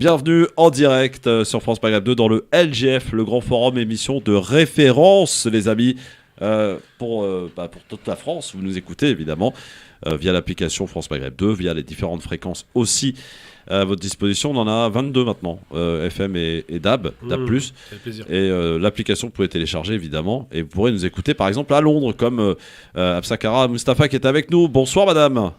Bienvenue en direct sur France Maghreb 2 dans le LGF, le grand forum émission de référence, les amis, pour toute la France. Vous nous écoutez évidemment via l'application France Maghreb 2, via les différentes fréquences aussi à votre disposition. On en a 22 maintenant, FM et DAB+. Et l'application, vous pouvez télécharger évidemment. Et vous pourrez nous écouter par exemple à Londres, comme Absakara Mustafa qui est avec nous. Bonsoir madame.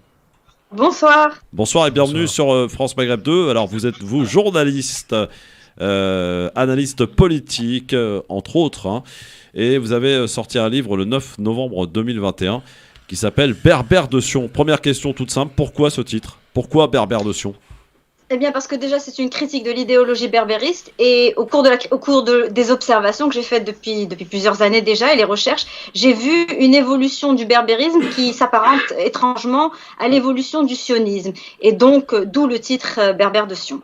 Bonsoir. Bonsoir et bienvenue sur France Maghreb 2. Alors vous êtes journaliste, analyste politique, entre autres, hein, et vous avez sorti un livre le 9 novembre 2021 qui s'appelle Berbère de Sion. Première question toute simple, pourquoi ce titre? Pourquoi Berbère de Sion? Eh bien, parce que déjà, c'est une critique de l'idéologie berbériste et au cours des observations que j'ai faites depuis plusieurs années déjà et les recherches, j'ai vu une évolution du berbérisme qui s'apparente étrangement à l'évolution du sionisme. Et donc, d'où le titre Berbère de Sion.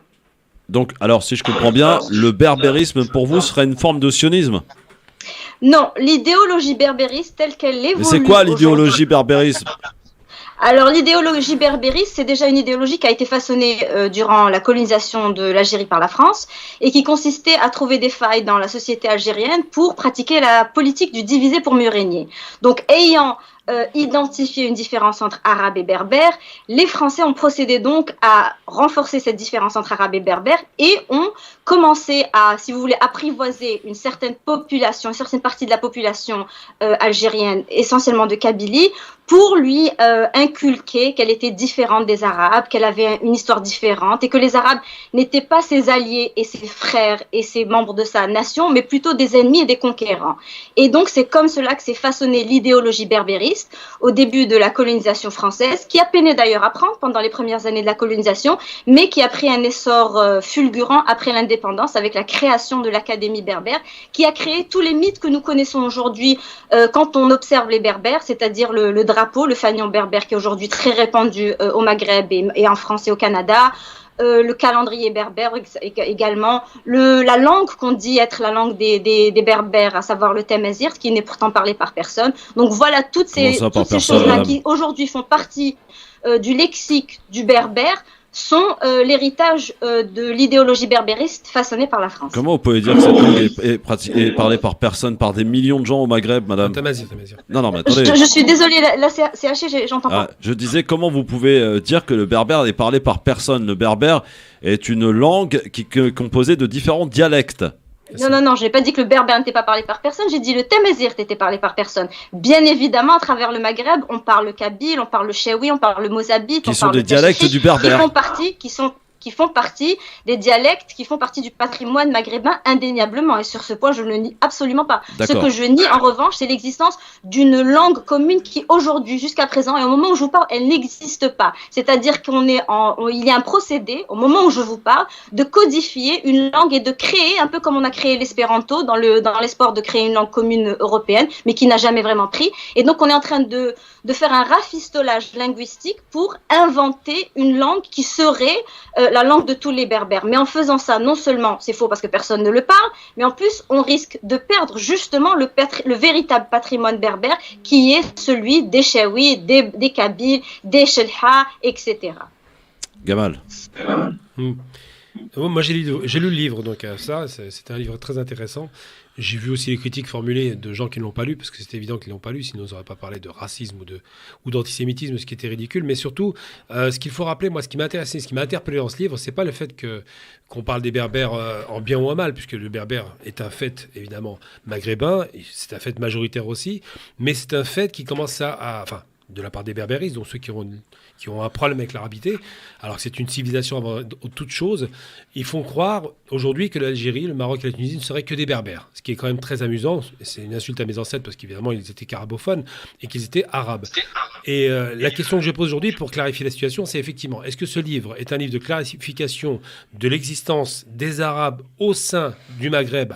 Donc, alors, si je comprends bien, le berbérisme pour vous serait une forme de sionisme? Non, l'idéologie berbériste telle qu'elle évolue. Mais c'est quoi l'idéologie berbériste? Alors, l'idéologie berbériste, c'est déjà une idéologie qui a été façonnée durant la colonisation de l'Algérie par la France et qui consistait à trouver des failles dans la société algérienne pour pratiquer la politique du diviser pour mieux régner. Donc, ayant identifié une différence entre arabes et berbères, les Français ont procédé donc à renforcer cette différence entre arabes et berbères et ont commencé à, si vous voulez, apprivoiser une certaine population, une certaine partie de la population algérienne, essentiellement de Kabylie, pour lui inculquer qu'elle était différente des Arabes, qu'elle avait une histoire différente et que les Arabes n'étaient pas ses alliés et ses frères et ses membres de sa nation, mais plutôt des ennemis et des conquérants. Et donc c'est comme cela que s'est façonnée l'idéologie berbériste au début de la colonisation française, qui a peiné d'ailleurs à prendre pendant les premières années de la colonisation, mais qui a pris un essor fulgurant après l'indépendance avec la création de l'Académie berbère, qui a créé tous les mythes que nous connaissons aujourd'hui quand on observe les berbères, c'est-à-dire le drapeau, le fanion berbère qui est aujourd'hui très répandu au Maghreb et en France et au Canada, le calendrier berbère également, la langue qu'on dit être la langue des berbères, à savoir le tamazight, qui n'est pourtant parlé par personne. Donc voilà toutes ces choses-là qui aujourd'hui font partie du lexique du berbère, sont l'héritage de l'idéologie berbériste façonnée par la France. Comment vous pouvez dire que cette langue est parlée par personne, par des millions de gens au Maghreb, madame? Tamazight. Non, mais attendez. Je suis désolée, là c'est haché, j'entends pas. Je disais, comment vous pouvez dire que le berbère est parlé par personne? Le berbère est une langue qui est composée de différents dialectes. Non, je n'ai pas dit que le berbère n'était pas parlé par personne, j'ai dit le tamazight était parlé par personne. Bien évidemment, à travers le Maghreb, on parle le kabyle, on parle le chewi, on parle le mozabite, qui sont des dialectes du berbère. Qui font partie des dialectes, qui font partie du patrimoine maghrébin indéniablement. Et sur ce point, je ne le nie absolument pas. Ce que je nie, en revanche, c'est l'existence d'une langue commune qui, aujourd'hui, jusqu'à présent, et au moment où je vous parle, elle n'existe pas. C'est-à-dire il y a un procédé, au moment où je vous parle, de codifier une langue et de créer, un peu comme on a créé l'espéranto, dans l'espoir de créer une langue commune européenne, mais qui n'a jamais vraiment pris. Et donc, on est en train de faire un rafistolage linguistique pour inventer une langue qui serait la langue de tous les berbères. Mais en faisant ça, non seulement c'est faux parce que personne ne le parle, mais en plus on risque de perdre justement le véritable patrimoine berbère qui est celui des Chewi, des Kabyles, des Chelha, etc. Gamal. Moi j'ai lu le livre, donc c'est un livre très intéressant. J'ai vu aussi les critiques formulées de gens qui ne l'ont pas lu, parce que c'est évident qu'ils ne l'ont pas lu, sinon ils n'auraient pas parlé de racisme ou d'antisémitisme, ce qui était ridicule. Mais surtout, ce qu'il faut rappeler, moi, ce qui m'a intéressé, ce qui m'a interpellé dans ce livre, c'est pas le fait qu'on parle des berbères en bien ou en mal, puisque le berbère est un fait, évidemment, maghrébin, et c'est un fait majoritaire aussi, mais c'est un fait qui commence enfin, de la part des berbéristes, donc ceux qui ont un problème avec l'arabité, alors que c'est une civilisation avant toute chose, ils font croire aujourd'hui que l'Algérie, le Maroc et la Tunisie ne seraient que des berbères, ce qui est quand même très amusant. C'est une insulte à mes ancêtres parce qu'évidemment ils étaient carabophones et qu'ils étaient arabes. Et la question que je pose aujourd'hui pour clarifier la situation, c'est effectivement, est-ce que ce livre est un livre de clarification de l'existence des Arabes au sein du Maghreb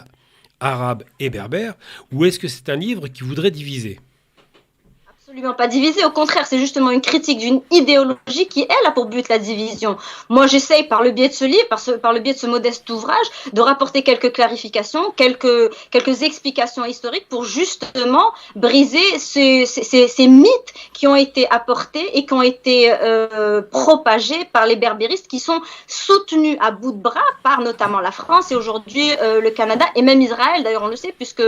arabe et berbère, ou est-ce que c'est un livre qui voudrait diviser ? Absolument pas divisé, au contraire, c'est justement une critique d'une idéologie qui, elle, a pour but la division. Moi, j'essaye, par le biais de ce livre, par le biais de ce modeste ouvrage, de rapporter quelques clarifications, quelques explications historiques pour justement briser ces mythes qui ont été apportés et qui ont été propagés par les berbéristes qui sont soutenus à bout de bras par notamment la France et aujourd'hui le Canada et même Israël, d'ailleurs on le sait, puisque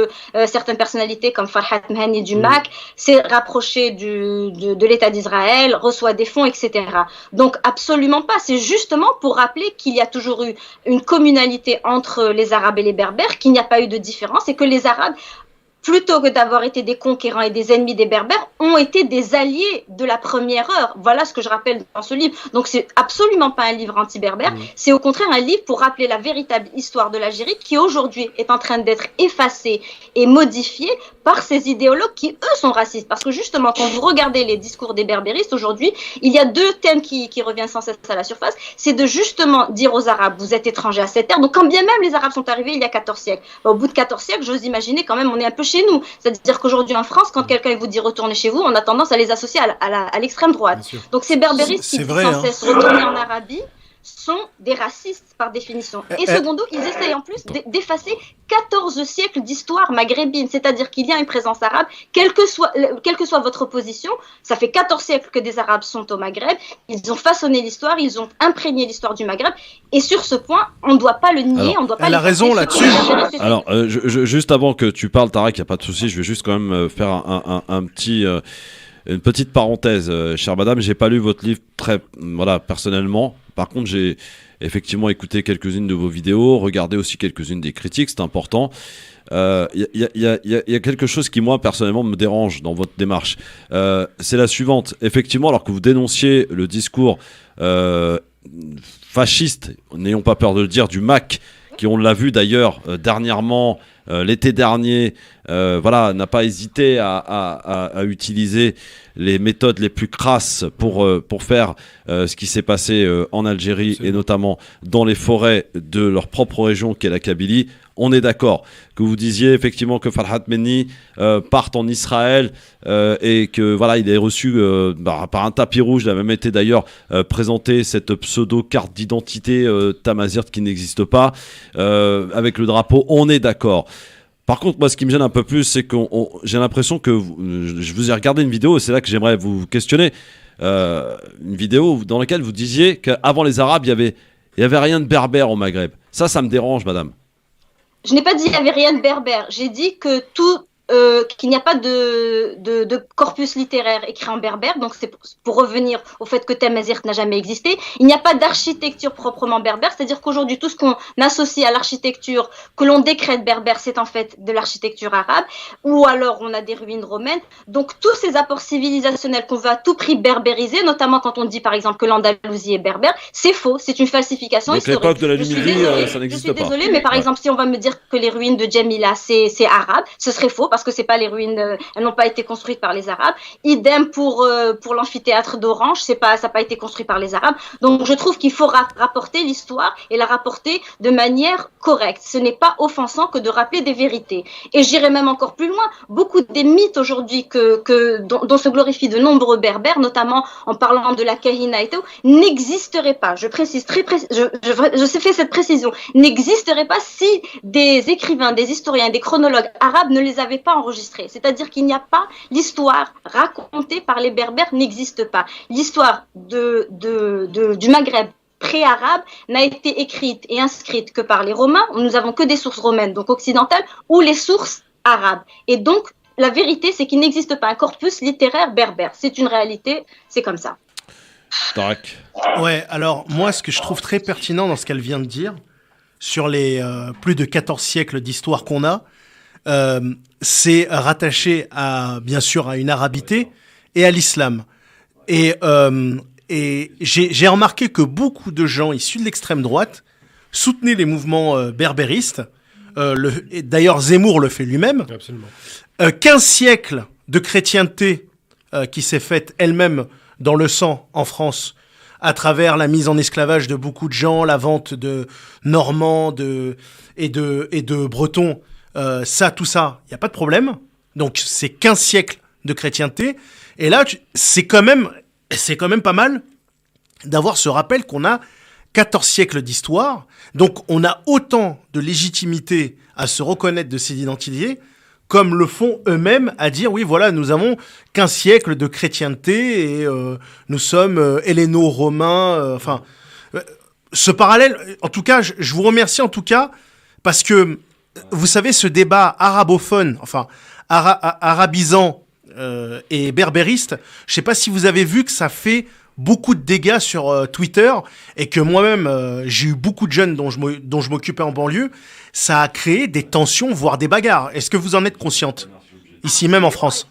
certaines personnalités comme Farhat Mehani du MAC s'est rapproché de l'État d'Israël, reçoit des fonds, etc. Donc absolument pas. C'est justement pour rappeler qu'il y a toujours eu une communalité entre les Arabes et les Berbères, qu'il n'y a pas eu de différence et que les Arabes, plutôt que d'avoir été des conquérants et des ennemis des Berbères, ont été des alliés de la première heure. Voilà ce que je rappelle dans ce livre. Donc c'est absolument pas un livre anti-berbère, c'est au contraire un livre pour rappeler la véritable histoire de l'Algérie qui aujourd'hui est en train d'être effacée et modifiée par ces idéologues qui, eux, sont racistes. Parce que justement, quand vous regardez les discours des berbéristes aujourd'hui, il y a deux thèmes qui reviennent sans cesse à la surface. C'est de justement dire aux Arabes, vous êtes étrangers à cette terre. Donc quand bien même les Arabes sont arrivés il y a 14 siècles, au bout de 14 siècles, j'ose imaginer quand même, on est un peu chez nous. C'est-à-dire qu'aujourd'hui en France, quand quelqu'un vous dit retournez chez vous, on a tendance à les associer à l'extrême droite. Donc ces berbéristes qui disent sans cesse retourner en Arabie sont des racistes par définition. Et secondo, ils essayent en plus d'effacer 14 siècles d'histoire maghrébine, c'est-à-dire qu'il y a une présence arabe, quelle que soit votre position, ça fait 14 siècles que des Arabes sont au Maghreb, ils ont façonné l'histoire, ils ont imprégné l'histoire du Maghreb, et sur ce point, on ne doit pas le nier, alors, on ne doit pas... Elle a raison là-dessus. Alors, juste avant que tu parles, Tarek, il n'y a pas de souci, je vais juste quand même faire un petit... une petite parenthèse, chère madame, j'ai pas lu votre livre personnellement. Par contre, j'ai effectivement écouté quelques-unes de vos vidéos, regardé aussi quelques-unes des critiques, c'est important. Il y a quelque chose qui, moi, personnellement, me dérange dans votre démarche. C'est la suivante. Effectivement, alors que vous dénonciez le discours fasciste, n'ayons pas peur de le dire, du MAC, qui, on l'a vu d'ailleurs dernièrement, l'été dernier, n'a pas hésité à utiliser les méthodes les plus crasses pour faire ce qui s'est passé en Algérie et notamment dans les forêts de leur propre région qui est la Kabylie. On est d'accord que vous disiez effectivement que Farhat Mehani parte en Israël et que voilà, il est reçu par un tapis rouge. Il a même été d'ailleurs présenté cette pseudo carte d'identité tamazight qui n'existe pas avec le drapeau. On est d'accord. Par contre, moi, ce qui me gêne un peu plus, c'est que j'ai l'impression que je vous ai regardé une vidéo, et c'est là que j'aimerais vous questionner, une vidéo dans laquelle vous disiez qu'avant les Arabes, il y avait rien de berbère au Maghreb. Ça me dérange, madame. Je n'ai pas dit qu'il n'y avait rien de berbère. J'ai dit que qu'il n'y a pas de corpus littéraire écrit en berbère, donc c'est pour revenir au fait que Tamazight n'a jamais existé. Il n'y a pas d'architecture proprement berbère, c'est-à-dire qu'aujourd'hui tout ce qu'on associe à l'architecture que l'on décrète berbère, c'est en fait de l'architecture arabe, ou alors on a des ruines romaines. Donc tous ces apports civilisationnels qu'on veut à tout prix berbériser, notamment quand on dit par exemple que l'Andalousie est berbère, c'est faux, c'est une falsification historique. Donc l'époque de la Numidie, ça n'existe pas. Je suis désolée, mais par exemple si on va me dire que les ruines de Djamila c'est arabe, ce serait faux, parce que c'est pas les ruines, elles n'ont pas été construites par les Arabes. Idem pour l'amphithéâtre d'Orange, ça n'a pas été construit par les Arabes. Donc je trouve qu'il faut rapporter l'histoire et la rapporter de manière correcte. Ce n'est pas offensant que de rappeler des vérités. Et j'irai même encore plus loin. Beaucoup des mythes aujourd'hui dont se glorifient de nombreux berbères, notamment en parlant de la Kahina et tout, n'existeraient pas. Je précise je fais cette précision. N'existeraient pas si des écrivains, des historiens, des chronologues arabes ne les avaient pas enregistrés. C'est-à-dire qu'il n'y a pas l'histoire racontée par les berbères n'existe pas. L'histoire du Maghreb pré-arabe n'a été écrite et inscrite que par les Romains. Nous n'avons que des sources romaines, donc occidentales, ou les sources arabes. Et donc, la vérité, c'est qu'il n'existe pas un corpus littéraire berbère. C'est une réalité, c'est comme ça. Tarek. Ouais, alors moi, ce que je trouve très pertinent dans ce qu'elle vient de dire, sur les plus de 14 siècles d'histoire qu'on a, c'est rattaché bien sûr à une arabité et à l'islam. Et j'ai remarqué que beaucoup de gens issus de l'extrême droite soutenaient les mouvements berbéristes. D'ailleurs, Zemmour le fait lui-même. Absolument. 15 siècles de chrétienté qui s'est faite elle-même dans le sang en France, à travers la mise en esclavage de beaucoup de gens, la vente de Normands et de Bretons. Tout ça, il n'y a pas de problème. Donc, c'est 15 siècles de chrétienté. Et là, c'est quand même pas mal d'avoir ce rappel qu'on a 14 siècles d'histoire. Donc, on a autant de légitimité à se reconnaître de ces identités comme le font eux-mêmes à dire, oui, voilà, nous avons 15 siècles de chrétienté et nous sommes helléno-romains. Ce parallèle, en tout cas, je vous remercie en tout cas, parce que, vous savez, ce débat arabophone, arabisant et berbériste, je ne sais pas si vous avez vu que ça fait beaucoup de dégâts sur Twitter et que moi-même, j'ai eu beaucoup de jeunes dont je m'occupais en banlieue. Ça a créé des tensions, voire des bagarres. Est-ce que vous en êtes consciente, ici même en France?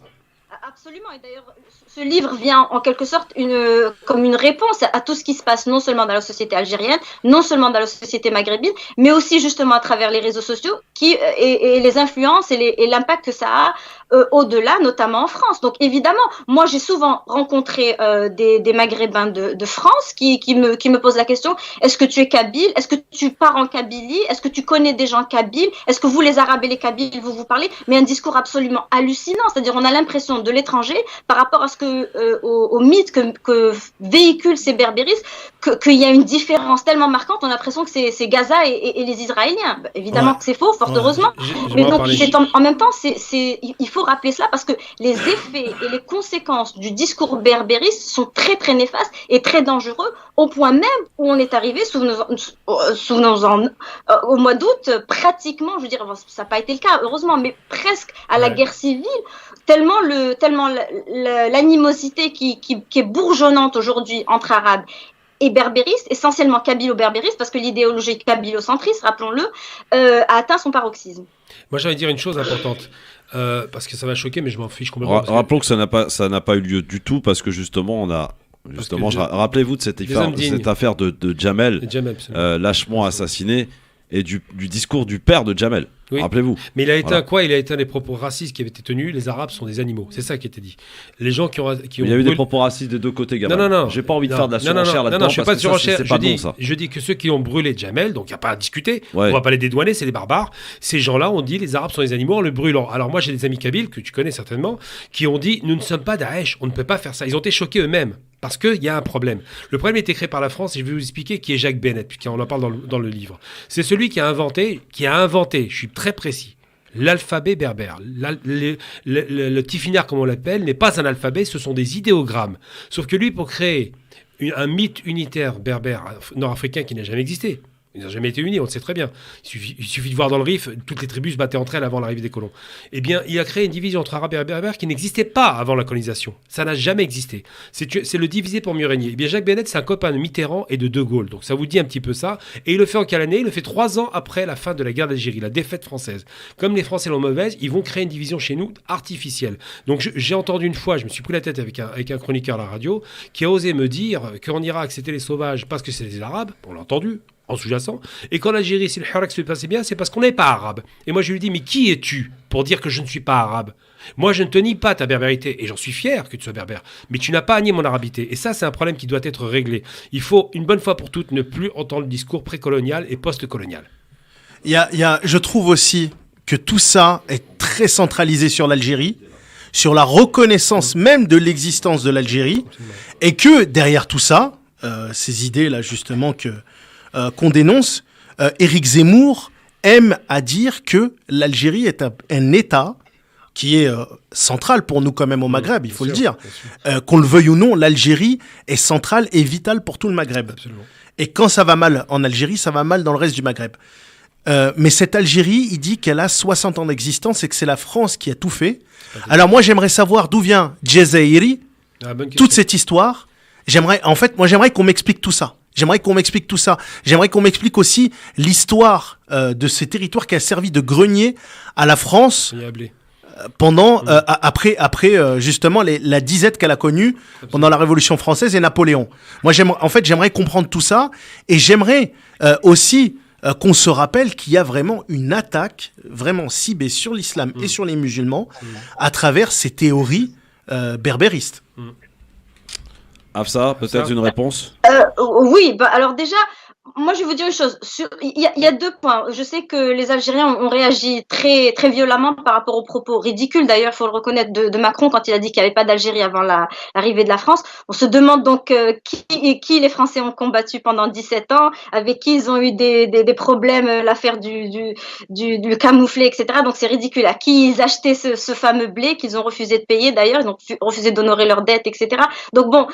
Absolument. Et d'ailleurs, ce livre vient en quelque sorte comme une réponse à tout ce qui se passe non seulement dans la société algérienne, non seulement dans la société maghrébine, mais aussi justement à travers les réseaux sociaux et les influences et l'impact que ça a au-delà, notamment en France. Donc évidemment, moi j'ai souvent rencontré des Maghrébins de France qui me posent la question: est-ce que tu es kabyle? Est-ce que tu pars en Kabylie? Est-ce que tu connais des gens kabyles? Est-ce que vous, les Arabes et les Kabyles, vous parlez? Mais un discours absolument hallucinant. C'est-à-dire, on a l'impression de l'étranger par rapport à au mythe que véhiculent ces berbéristes, qu'il y a une différence tellement marquante. On a l'impression que c'est Gaza et les Israéliens. Bah, évidemment que c'est faux, fort heureusement. Mais donc, en même temps, il faut rappeler cela parce que les effets et les conséquences du discours berbériste sont très très néfastes et très dangereux, au point même où on est arrivé, souvenons-en, au mois d'août, pratiquement, je veux dire, ça n'a pas été le cas, heureusement, mais presque à la guerre civile, tellement l'animosité qui est bourgeonnante aujourd'hui entre Arabes et berbéristes, essentiellement kabylo-berbéristes, parce que l'idéologie kabylo-centriste, rappelons-le, a atteint son paroxysme. Moi, j'ai envie de dire une chose importante, parce que ça va choquer, mais je m'en fiche complètement. Rappelons que ça n'a pas eu lieu du tout, parce que justement, rappelez-vous de cette affaire de Djamel, lâchement assassiné, et du discours du père de Djamel. Oui. Rappelez-vous. Mais il a éteint quoi? Il a éteint les propos racistes qui avaient été tenus. Les Arabes sont des animaux. C'est ça qui était dit. Les gens qui ont il y a eu des propos racistes des deux côtés, Gamal. Non. J'ai pas envie de faire de la surenchère là-dedans. Non, je fais pas de surenchère. Ça. Je dis que ceux qui ont brûlé Djamel, donc il n'y a pas à discuter. Ouais. On va pas les dédouaner, c'est des barbares. Ces gens-là ont dit les Arabes sont des animaux en le brûlant. Alors moi, j'ai des amis kabyles que tu connais certainement qui ont dit nous ne sommes pas Daesh, on ne peut pas faire ça. Ils ont été choqués eux-mêmes. Parce qu'il y a un problème. Le problème a été créé par la France et je vais vous expliquer qui est Jacques Bennett, puisqu'on en parle dans le livre. C'est celui qui a inventé, je suis très précis, l'alphabet berbère. Le tifinagh, comme on l'appelle, n'est pas un alphabet, ce sont des idéogrammes. Sauf que lui, pour créer un mythe unitaire berbère nord-africain qui n'a jamais existé, ils n'ont jamais été unis, on le sait très bien. Il suffit de voir dans le Rif, toutes les tribus se battaient entre elles avant l'arrivée des colons. Eh bien, il a créé une division entre Arabes et Berbères qui n'existait pas avant la colonisation. Ça n'a jamais existé. C'est le diviser pour mieux régner. Eh bien, Jacques Bennett, c'est un copain de Mitterrand et de De Gaulle. Donc, ça vous dit un petit peu ça. Et il le fait en quelle année? Il le fait 3 ans après la fin de la guerre d'Algérie, la défaite française. Comme les Français l'ont mauvaise, ils vont créer une division chez nous artificielle. Donc, j'ai entendu une fois, je me suis pris la tête avec un chroniqueur à la radio, qui a osé me dire qu'en Irak, c'était les sauvages parce que c'est des Arabes. On l'a entendu. En sous-jacent. Et qu'en Algérie, si le Hirak se passait bien, c'est parce qu'on n'est pas arabe. Et moi, je lui dis, mais qui es-tu pour dire que je ne suis pas arabe? Moi, je ne te nie pas ta berbérité, et j'en suis fier que tu sois berbère, mais tu n'as pas nié mon arabité. Et ça, c'est un problème qui doit être réglé. Il faut, une bonne fois pour toutes, ne plus entendre le discours précolonial et post-colonial. Je trouve aussi que tout ça est très centralisé sur l'Algérie, sur la reconnaissance même de l'existence de l'Algérie, et que derrière tout ça, ces idées-là, justement, qu'on dénonce, Éric Zemmour aime à dire que l'Algérie est un État qui est central pour nous quand même au Maghreb, il faut le dire. Qu'on le veuille ou non, l'Algérie est centrale et vitale pour tout le Maghreb. Absolument. Et quand ça va mal en Algérie, ça va mal dans le reste du Maghreb. Mais cette Algérie, il dit qu'elle a 60 ans d'existence et que c'est la France qui a tout fait. Alors moi, j'aimerais savoir d'où vient Djezairi, toute cette histoire. J'aimerais qu'on m'explique tout ça. J'aimerais qu'on m'explique aussi l'histoire de ces territoires qui a servi de grenier à la France pendant après justement la disette qu'elle a connue pendant la Révolution française et Napoléon. Moi, j'aimerais comprendre tout ça et j'aimerais aussi qu'on se rappelle qu'il y a vraiment une attaque vraiment ciblée sur l'islam et sur les musulmans à travers ces théories berbéristes. Hafsa, peut-être une réponse? Oui, alors déjà, Moi, je vais vous dire une chose. Il y a deux points. Je sais que les Algériens ont réagi très, très violemment par rapport aux propos ridicules, d'ailleurs, il faut le reconnaître, de Macron quand il a dit qu'il n'y avait pas d'Algérie avant l'arrivée de la France. On se demande donc qui les Français ont combattu pendant 17 ans, avec qui ils ont eu des problèmes, l'affaire du camouflet, etc. Donc, c'est ridicule. À qui ils achetaient ce fameux blé qu'ils ont refusé de payer, d'ailleurs. Ils ont refusé d'honorer leurs dettes, etc. Donc, bon,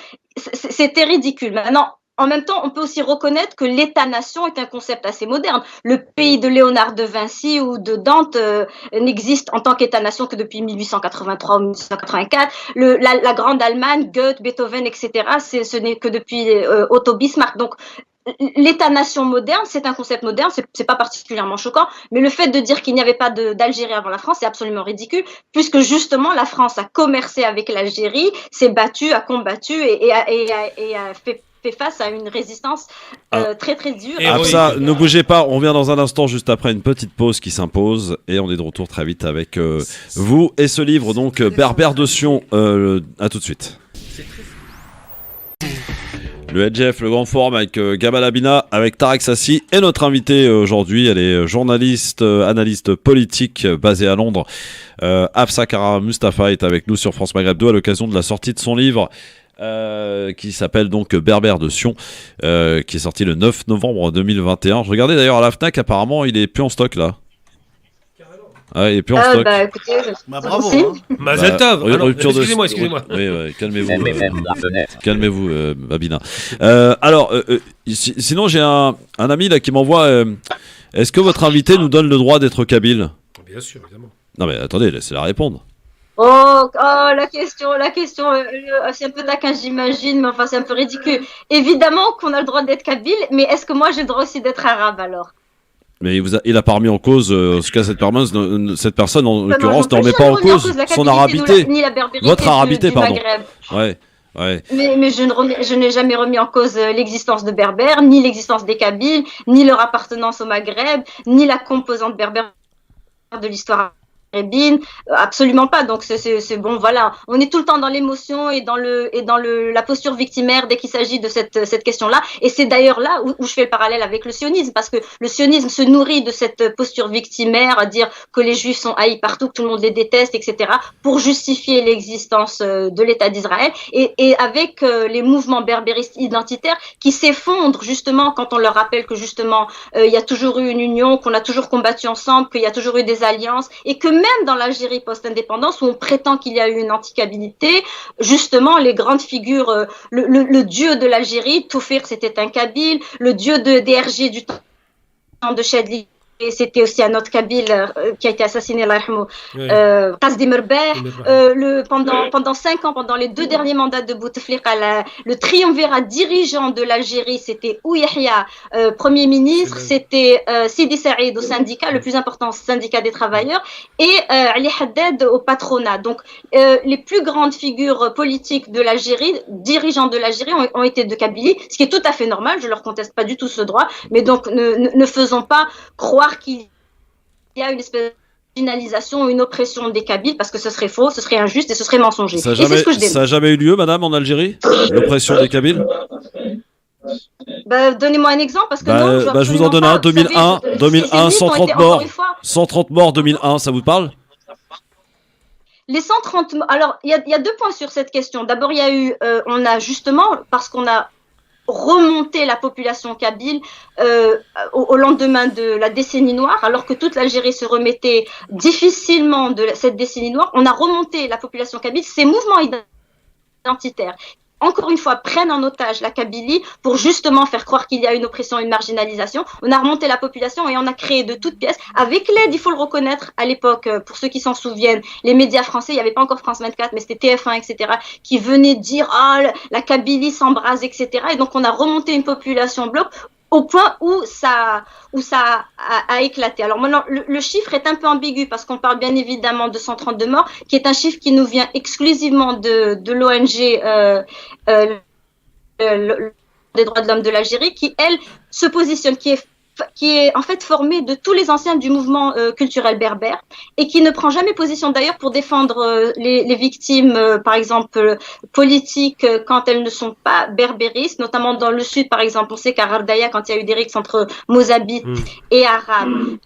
c'était ridicule. Maintenant, en même temps, on peut aussi reconnaître que l'État-nation est un concept assez moderne. Le pays de Léonard de Vinci ou de Dante n'existe en tant qu'État-nation que depuis 1883 ou 1884. La grande Allemagne, Goethe, Beethoven, etc., ce n'est que depuis Otto Bismarck. Donc, l'État-nation moderne, c'est un concept moderne, c'est pas particulièrement choquant, mais le fait de dire qu'il n'y avait pas d'Algérie avant la France, c'est absolument ridicule, puisque justement, la France a commercé avec l'Algérie, s'est battue, a combattu et a fait face à une résistance très très dure. Ça, ne bougez pas, on revient dans un instant juste après une petite pause qui s'impose et on est de retour très vite avec vous et ce livre donc Berbère de Sion. À tout de suite. Le LGF, le grand forum avec Gamal Abina, avec Tarek Sassi et notre invitée aujourd'hui, elle est journaliste, analyste politique basée à Londres. Hafsa Kara Mustafa est avec nous sur France Maghreb 2 à l'occasion de la sortie de son livre qui s'appelle donc Berbère de Sion, qui est sorti le 9 novembre 2021. Je regardais d'ailleurs à la FNAC, apparemment il est plus en stock là. Ah, il est plus en stock. Bah écoutez, bravo. Mazel Tov. Excusez-moi. Oui, calmez-vous, Babina. Sinon j'ai un ami là qui m'envoie. Est-ce que votre invité nous donne le droit d'être kabyle ? Bien sûr, évidemment. Non mais attendez, laissez-la répondre. La question, c'est un peu taquin, j'imagine, mais enfin, c'est un peu ridicule. Évidemment qu'on a le droit d'être kabyle, mais est-ce que moi j'ai le droit aussi d'être arabe alors ? Mais il a pas remis en cause, en tout cas cette personne en l'occurrence ne remet pas en cause son arabité, votre arabité, pardon. Ouais. Mais je n'ai jamais remis en cause l'existence de Berbères, ni l'existence des Kabyles, ni leur appartenance au Maghreb, ni la composante berbère de l'histoire maghrébine, absolument pas. Donc c'est bon, voilà. On est tout le temps dans l'émotion et dans la posture victimaire dès qu'il s'agit de cette question-là. Et c'est d'ailleurs là où je fais le parallèle avec le sionisme, parce que le sionisme se nourrit de cette posture victimaire, à dire que les Juifs sont haïs partout, que tout le monde les déteste, etc., pour justifier l'existence de l'État d'Israël. Et avec les mouvements berbéristes identitaires qui s'effondrent justement quand on leur rappelle que justement il y a toujours eu une union, qu'on a toujours combattu ensemble, qu'il y a toujours eu des alliances, et que même dans l'Algérie post-indépendance, où on prétend qu'il y a eu une anti-kabylité, justement, les grandes figures, le dieu de l'Algérie, Toufir, c'était un kabyle, le dieu de DRG du temps de Chadli, et c'était aussi un autre kabyle qui a été assassiné, Qasdi Merbeh. Pendant 5 ans, pendant les 2 derniers mandats de Bouteflika, le triumvirat dirigeant de l'Algérie, c'était Ouyahia, Premier ministre, c'était Sidi Saïd au syndicat, le plus important syndicat des travailleurs, et Ali Haddad au patronat. Donc, les plus grandes figures politiques de l'Algérie, dirigeants de l'Algérie, ont été de Kabylie, ce qui est tout à fait normal, je ne leur conteste pas du tout ce droit, mais donc ne faisons pas croire qu'il y a une espèce de marginalisation ou une oppression des Kabyles, parce que ce serait faux, ce serait injuste et ce serait mensonger. Ça n'a jamais eu lieu, madame, en Algérie, l'oppression des Kabyles ? Donnez-moi un exemple, parce que je vous en donne un. 2001, 130 morts. 130 morts 2001, ça vous parle ? Les 130 morts. Alors, il y a 2 points sur cette question. D'abord, il y a eu, on a justement, parce qu'on a remonter la population kabyle au lendemain de la décennie noire, alors que toute l'Algérie se remettait difficilement de cette décennie noire. On a remonté la population kabyle. Ces mouvements identitaires, encore une fois, prennent en otage la Kabylie pour justement faire croire qu'il y a une oppression, une marginalisation. On a remonté la population et on a créé de toutes pièces, avec l'aide, il faut le reconnaître, à l'époque, pour ceux qui s'en souviennent, les médias français, il n'y avait pas encore France 24, mais c'était TF1, etc., qui venaient dire « Ah, la Kabylie s'embrase, etc. » Et donc, on a remonté une population bloc au point où ça a éclaté. Alors maintenant, le chiffre est un peu ambigu parce qu'on parle bien évidemment de 132 morts, qui est un chiffre qui nous vient exclusivement de l'ONG des droits de l'homme de l'Algérie, qui, elle, se positionne, qui est en fait formé de tous les anciens du mouvement culturel berbère et qui ne prend jamais position d'ailleurs pour défendre les victimes, par exemple politiques, quand elles ne sont pas berbéristes, notamment dans le sud, par exemple. On sait qu'à Ardaya, quand il y a eu des rixes entre Mozabites et Arabes,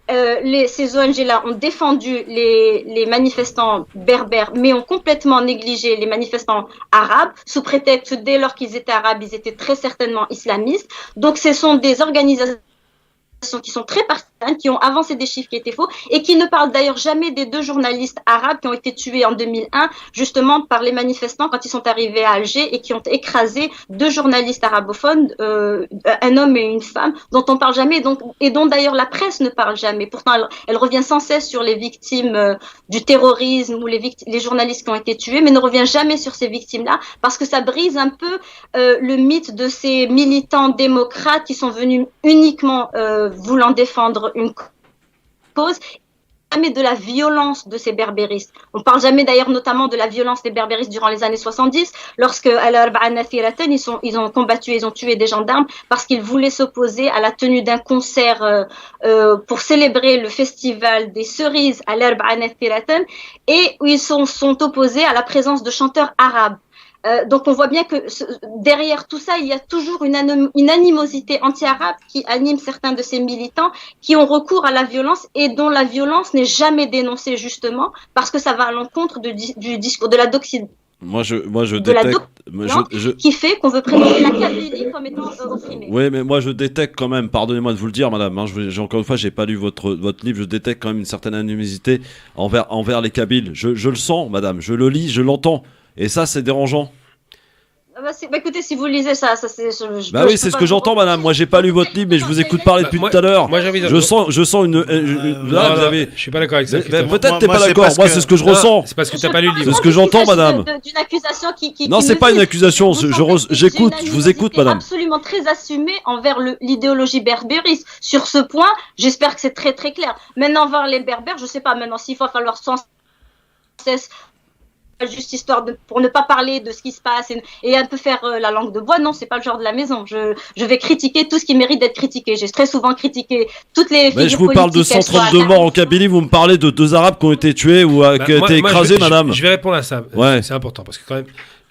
ces ONG-là ont défendu les manifestants berbères, mais ont complètement négligé les manifestants arabes, sous prétexte que dès lors qu'ils étaient arabes, ils étaient très certainement islamistes. Donc ce sont des organisations qui sont très partisanes, qui ont avancé des chiffres qui étaient faux et qui ne parlent d'ailleurs jamais des 2 journalistes arabes qui ont été tués en 2001 justement par les manifestants quand ils sont arrivés à Alger et qui ont écrasé 2 journalistes arabophones, un homme et une femme, dont on parle jamais et dont d'ailleurs la presse ne parle jamais. Pourtant, elle revient sans cesse sur les victimes du terrorisme ou les journalistes qui ont été tués, mais ne revient jamais sur ces victimes-là parce que ça brise un peu le mythe de ces militants démocrates qui sont venus uniquement voulant défendre une cause, jamais de la violence de ces berbéristes. On parle jamais d'ailleurs notamment de la violence des berbéristes durant les années 70, lorsque à l'Arba'a Nathiratan, ils ont combattu, ils ont tué des gendarmes parce qu'ils voulaient s'opposer à la tenue d'un concert pour célébrer le festival des cerises à l'Arba'a Nathiratan et où ils sont opposés à la présence de chanteurs arabes. Donc on voit bien que derrière tout ça, il y a toujours une animosité anti-arabe qui anime certains de ces militants qui ont recours à la violence et dont la violence n'est jamais dénoncée justement parce que ça va à l'encontre du discours de la doxine. Moi je détecte qui fait qu'on veut présenter la Kabylie comme étant opprimée. Oui, mais moi je détecte quand même, pardonnez-moi de vous le dire madame, hein, encore une fois, j'ai pas lu votre livre, je détecte quand même une certaine animosité envers les Kabyles. Je le sens madame, je le lis, je l'entends. Et ça, c'est dérangeant. Écoutez, si vous lisez ça c'est. Oui, c'est ce que j'entends, madame. Moi, j'ai pas lu votre livre, mais je vous écoute parler depuis tout à l'heure. Je sens une. Là, vous avez. Je suis pas d'accord avec ça. Peut-être t'es pas d'accord. Moi, c'est ce que je ressens. C'est parce que t'as pas lu le livre. C'est ce que j'entends, madame. D'une accusation qui. Non, c'est pas une accusation. J'écoute. Je vous écoute, madame. Absolument très assumée envers l'idéologie berbériste. Sur ce point, j'espère que c'est très très clair. Maintenant, envers les berbères, je sais pas. Maintenant, s'il va falloir sans cesse. Juste histoire pour ne pas parler de ce qui se passe et un peu faire la langue de bois, non, c'est pas le genre de la maison. Je vais critiquer tout ce qui mérite d'être critiqué. J'ai très souvent critiqué toutes les figures politiques. Je vous parle de 132 morts en Kabylie, vous me parlez de 2 Arabes qui ont été tués ou qui ont été écrasés, madame. Je vais répondre à ça. Ouais. C'est important parce que quand même,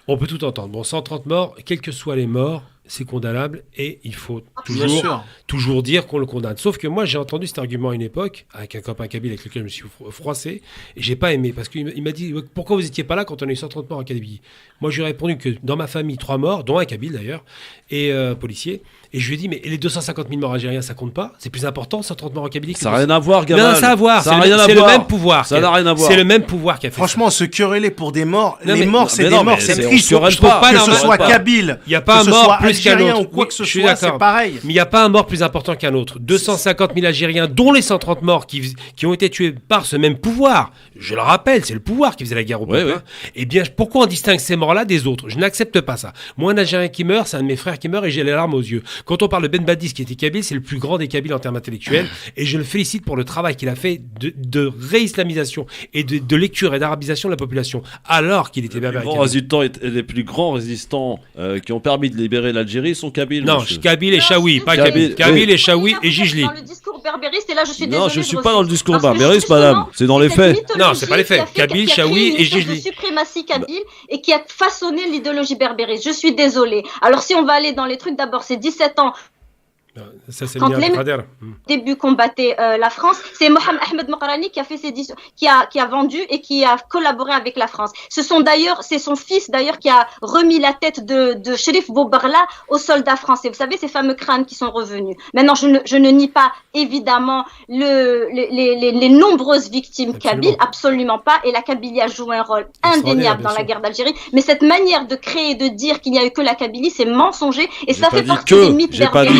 on peut tout entendre. Bon, 130 morts, quels que soient les morts, c'est condamnable et il faut toujours dire qu'on le condamne. Sauf que moi, j'ai entendu cet argument à une époque avec un copain kabyle avec lequel je me suis froissé et j'ai pas aimé parce qu'il m'a dit pourquoi vous étiez pas là quand on a eu 130 morts en Kabylie. Moi, je lui ai répondu que dans ma famille, 3 morts, dont un kabyle d'ailleurs, et policier. Et je lui ai dit, mais les 250 000 morts algériens, ça compte pas? C'est plus important, 130 morts en Kabylie. Ça n'a rien à voir, Gamal. Non, ça a à voir. C'est le même pouvoir. Ça n'a rien à voir. C'est le même pouvoir qui a fait Franchement, se quereller pour des morts, non, les morts, c'est des morts, c'est triste. Je trouve pas que ce soit kabyle, il n'y a pas un mort plus qu'un autre. Ou quoi que ce soit, c'est pareil. Mais il n'y a pas un mort plus important qu'un autre. 250 000 Algériens, dont les 130 morts qui ont été tués par ce même pouvoir. Je le rappelle, c'est le pouvoir qui faisait la guerre au peuple. Eh bien, pourquoi on distingue ces morts-là des autres? Je n'accepte pas ça. Moi, un Algérien qui meurt, c'est un de mes frères qui meurt et j'ai les larmes aux yeux. Quand on parle de Ben Badis qui était kabyle, c'est le plus grand des kabyles en termes intellectuels et je le félicite pour le travail qu'il a fait de réislamisation et de lecture et d'arabisation de la population alors qu'il était berbère. Les plus grands résistants qui ont permis de libérer l'Algérie sont kabyles. Non, kabyle et chaoui, pas kabyle. Kabyle et chaoui et Jijli. Dans le discours berbériste, et là je suis désolée. Non, je suis pas dans le discours berbériste, madame. C'est dans les faits. Non, c'est pas les faits. Kabyle, chaoui et Jijli. Une suprématie kabyle et qui a façonné l'idéologie berbériste. Je suis désolée. Alors si on va aller dans les trucs, d'abord c'est 17 ans. Ça, c'est quand les début combattaient la France, c'est Mohamed Ahmed Moqrani qui a fait qui a vendu et qui a collaboré avec la France. C'est son fils d'ailleurs qui a remis la tête de Chérif Boubarla aux soldats français. Vous savez, ces fameux crânes qui sont revenus. Maintenant, je ne nie pas évidemment les nombreuses victimes kabyles, absolument pas. Et la Kabylie a joué un rôle indéniable dans la guerre d'Algérie. Mais cette manière de créer et de dire qu'il n'y a eu que la Kabylie, c'est mensonger et ça fait partie des mythes berbères.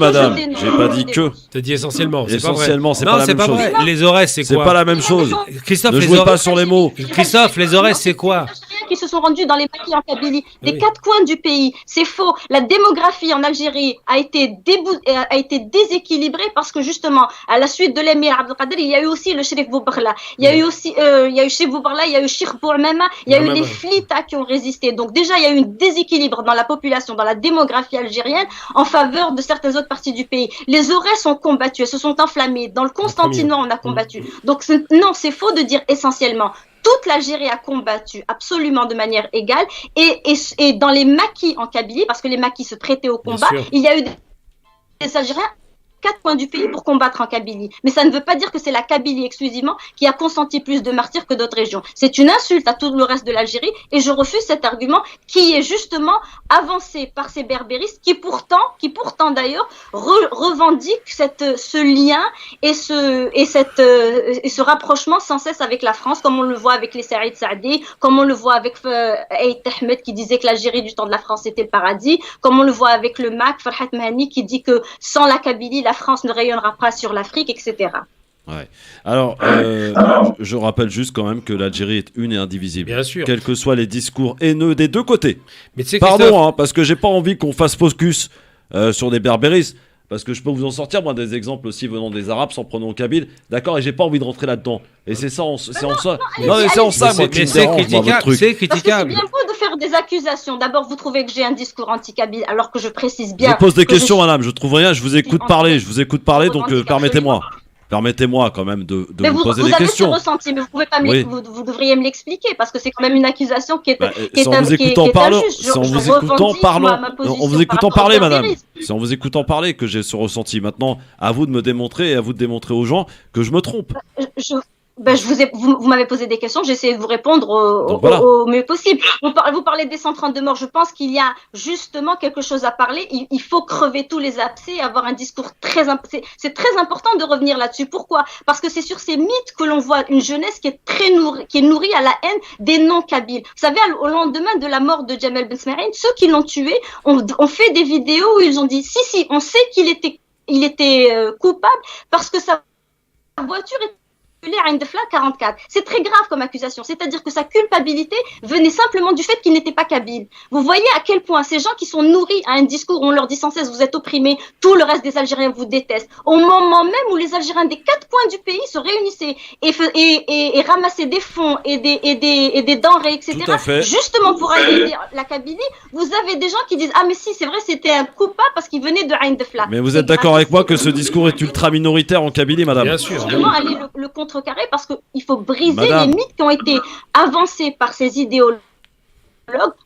Madame, j'ai pas dit que. T'as dit essentiellement. Essentiellement, c'est pas la même chose. Vrai. Les Aurès, c'est quoi? C'est pas la même chose. Christophe, ne jouez pas sur les mots. Christophe, les Aurès, c'est quoi? qui se sont rendus dans les maquis en Kabylie, des quatre coins du pays. C'est faux. La démographie en Algérie a été déséquilibrée parce que justement, à la suite de l'émir Abdelkader, il y a eu aussi le Chérif Boubarla. Il y a eu aussi, il y a eu Chérif Boubarla, il y a eu Cheikh Boumema, il y a eu les Flita qui ont résisté. Donc déjà, il y a eu un déséquilibre dans la population, dans la démographie algérienne, en faveur de certaines autres parties du pays. Les Aurès sont combattus, elles se sont enflammées. Dans le Constantinois, on a combattu. Donc non, c'est faux de dire essentiellement. Toute l'Algérie a combattu absolument de manière égale et dans les maquis en Kabylie, parce que les maquis se prêtaient au combat, il y a eu des Algériens quatre coins du pays pour combattre en Kabylie. Mais ça ne veut pas dire que c'est la Kabylie exclusivement qui a consenti plus de martyrs que d'autres régions. C'est une insulte à tout le reste de l'Algérie et je refuse cet argument qui est justement avancé par ces berbéristes qui pourtant d'ailleurs revendiquent ce lien et ce rapprochement sans cesse avec la France, comme on le voit avec les Saïd Saadi, comme on le voit avec Aït Ahmed qui disait que l'Algérie du temps de la France était le paradis, comme on le voit avec le MAC, Farhat Mahani qui dit que sans la Kabylie, la France ne rayonnera pas sur l'Afrique, etc. Ouais. Alors, je rappelle juste quand même que l'Algérie est une et indivisible. Bien sûr. Quels que soient les discours haineux des deux côtés. Mais tu sais, pardon, parce que j'ai pas envie qu'on fasse focus sur des berbéristes. Parce que je peux vous en sortir, moi, des exemples aussi venant des Arabes, sans prononcer kabyle. D'accord, et j'ai pas envie de rentrer là-dedans. Et c'est ça, c'est en ça. Non, mais c'est en ça, moi, qui me dérange, moi, votre truc. C'est critiquable. C'est bien beau de faire des accusations. D'abord, vous trouvez que j'ai un discours anti-kabyle, alors que je précise bien. Je pose des questions, madame. Je trouve rien. Je vous écoute parler. Donc permettez-moi. Permettez-moi quand même de vous poser des questions. Vous avez ce ressenti, mais vous pouvez pas vous devriez me l'expliquer parce que c'est quand même une accusation qui est en vous écoutant parler, madame. C'est en vous écoutant parler que j'ai ce ressenti. Maintenant, à vous de me démontrer et à vous de démontrer aux gens que je me trompe. Vous m'avez posé des questions, j'ai essayé de vous répondre au mieux possible. Vous parlez des 132 morts, je pense qu'il y a justement quelque chose à parler. Il faut crever tous les abcès et avoir un discours c'est très important de revenir là-dessus. Pourquoi ? Parce que c'est sur ces mythes que l'on voit une jeunesse qui est nourrie à la haine des non-kabyles. Vous savez, au lendemain de la mort de Djamel Ben Smaïn, ceux qui l'ont tué ont fait des vidéos où ils ont dit si, on sait qu'il était coupable parce que sa voiture est à Indefla 44. C'est très grave comme accusation, c'est-à-dire que sa culpabilité venait simplement du fait qu'il n'était pas kabyle. Vous voyez à quel point ces gens qui sont nourris à un discours où on leur dit sans cesse vous êtes opprimés, tout le reste des Algériens vous détestent, au moment même où les Algériens des quatre coins du pays se réunissaient et ramassaient des fonds et des denrées, etc. Justement pour aider la Kabylie, vous avez des gens qui disent ah mais si c'est vrai c'était un coupable parce qu'il venait de Indefla. Mais vous êtes d'accord avec moi que ce discours est ultra minoritaire en Kabylie, madame ? Bien sûr. Justement, aller le contrecarrer parce qu'il faut briser les mythes qui ont été avancés par ces idéologues.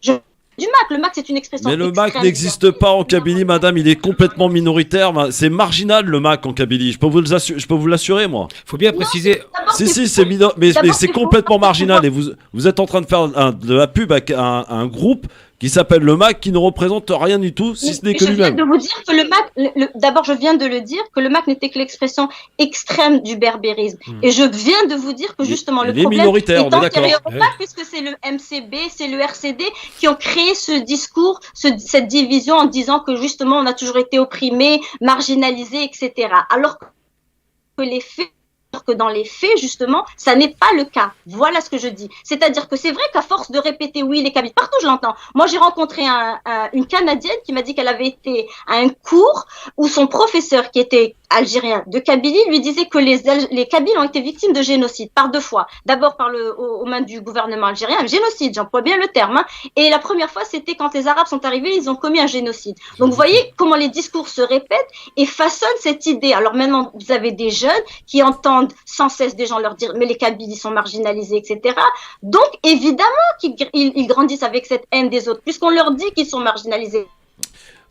Du MAC, le MAC c'est une expression. Mais le MAC n'existe pas en Kabylie, madame, il est complètement minoritaire. C'est marginal le MAC en Kabylie, je peux vous l'assurer, moi. Faut bien préciser. Si, c'est mais c'est complètement marginal et vous êtes en train de faire de la pub à un groupe qui s'appelle le MAC, qui ne représente rien du tout, si ce n'est que lui-même. Je viens de vous dire que le MAC, d'abord je viens de le dire, que le MAC n'était que l'expression extrême du berbérisme. Et je viens de vous dire que justement le problème est antérieur au MAC, puisque c'est le MCB, c'est le RCD qui ont créé ce discours, cette division en disant que justement on a toujours été opprimés, marginalisés, etc. Alors que dans les faits, justement, ça n'est pas le cas. Voilà ce que je dis. C'est-à-dire que c'est vrai qu'à force de répéter oui, les Kabyles, partout je l'entends. Moi, j'ai rencontré une Canadienne qui m'a dit qu'elle avait été à un cours où son professeur, qui était algérien de Kabylie, lui disait que les Kabyles ont été victimes de génocide par deux fois. D'abord aux mains du gouvernement algérien, un génocide, j'emploie bien le terme. Et la première fois, c'était quand les Arabes sont arrivés, ils ont commis un génocide. Donc, vous voyez comment les discours se répètent et façonnent cette idée. Alors maintenant, vous avez des jeunes qui entendent sans cesse des gens leur dire mais les Kabyles ils sont marginalisés, etc. Donc évidemment qu'ils grandissent avec cette haine des autres puisqu'on leur dit qu'ils sont marginalisés.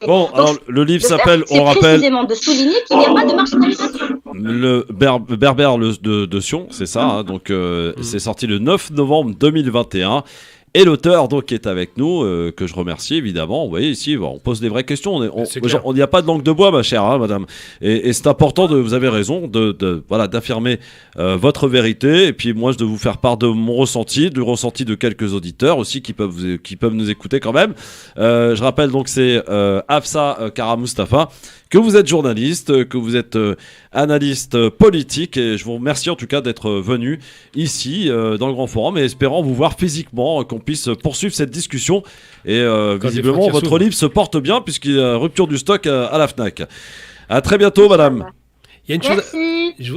Bon, donc, alors le livre s'appelle, on rappelle, précisément de souligner qu'il n'y a pas de marginalisation. Le Berbère de Sion, c'est ça, hein, donc c'est sorti le 9 novembre 2021. Et l'auteur donc est avec nous, que je remercie évidemment. Vous voyez ici, on pose des vraies questions. On n'y a pas de langue de bois, ma chère, hein, madame. Et c'est important, vous avez raison, d'affirmer votre vérité. Et puis moi, de vous faire part de mon ressenti, du ressenti de quelques auditeurs aussi qui peuvent nous écouter quand même. Je rappelle donc c'est Hafsa Kara Mustafa, que vous êtes journaliste, que vous êtes analyste politique. Et je vous remercie en tout cas d'être venu ici dans le Grand Forum et espérant vous voir physiquement, qu'on puisse poursuivre cette discussion. Et visiblement, votre livre se porte bien puisqu'il y a rupture du stock à la FNAC. À très bientôt, madame. Il y a une chose. Merci.